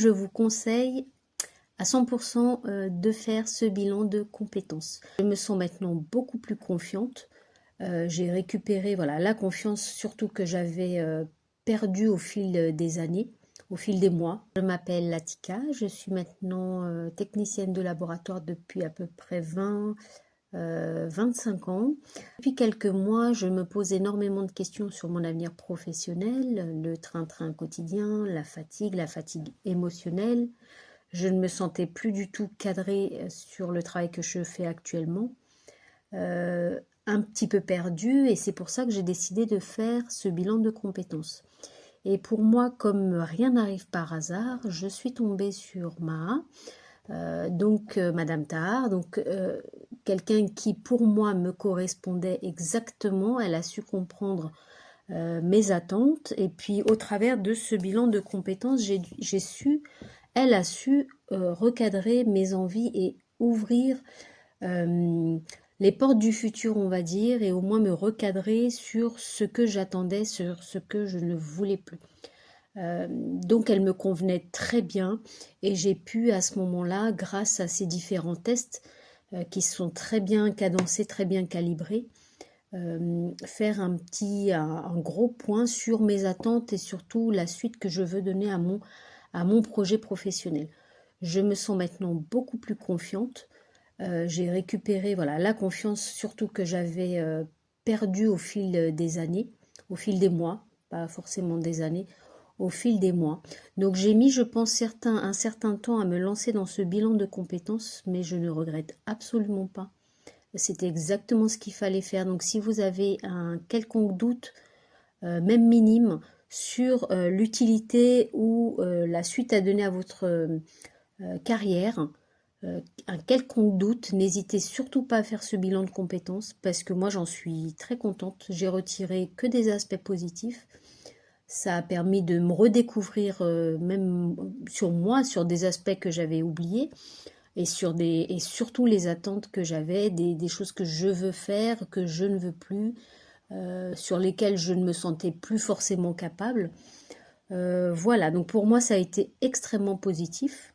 Je vous conseille à 100% de faire ce bilan de compétences. Je me sens maintenant beaucoup plus confiante. J'ai récupéré la confiance surtout que j'avais perdue au fil des années, au fil des mois. Je m'appelle Latika, je suis maintenant technicienne de laboratoire depuis à peu près 25 ans. Depuis quelques mois, je me pose énormément de questions sur mon avenir professionnel, le train-train quotidien, la fatigue émotionnelle. Je ne me sentais plus du tout cadrée sur le travail que je fais actuellement. Un petit peu perdue, et c'est pour ça que j'ai décidé de faire ce bilan de compétences. Et pour moi, comme rien n'arrive par hasard, je suis tombée sur Maha, Madame Tahar, quelqu'un qui pour moi me correspondait exactement. Elle a su comprendre mes attentes, et puis au travers de ce bilan de compétences, elle a su recadrer mes envies et ouvrir les portes du futur, on va dire, et au moins me recadrer sur ce que j'attendais, sur ce que je ne voulais plus. Donc elle me convenait très bien, et j'ai pu à ce moment-là, grâce à ces différents tests qui sont très bien cadencés, très bien calibrés, faire un gros point sur mes attentes et surtout la suite que je veux donner à mon projet professionnel. Je me sens maintenant beaucoup plus confiante. J'ai récupéré la confiance surtout que j'avais perdue au fil des années, au fil des mois, pas forcément des années, au fil des mois. Donc j'ai mis, je pense, un certain temps à me lancer dans ce bilan de compétences, mais je ne regrette absolument pas. C'était exactement ce qu'il fallait faire. Donc si vous avez un quelconque doute, même minime, sur l'utilité ou la suite à donner à votre carrière, un quelconque doute, n'hésitez surtout pas à faire ce bilan de compétences, parce que moi j'en suis très contente. J'ai retiré que des aspects positifs. Ça a permis de me redécouvrir même sur moi, sur des aspects que j'avais oubliés, et surtout les attentes que j'avais, des choses que je veux faire, que je ne veux plus, sur lesquelles je ne me sentais plus forcément capable. Voilà, donc pour moi ça a été extrêmement positif.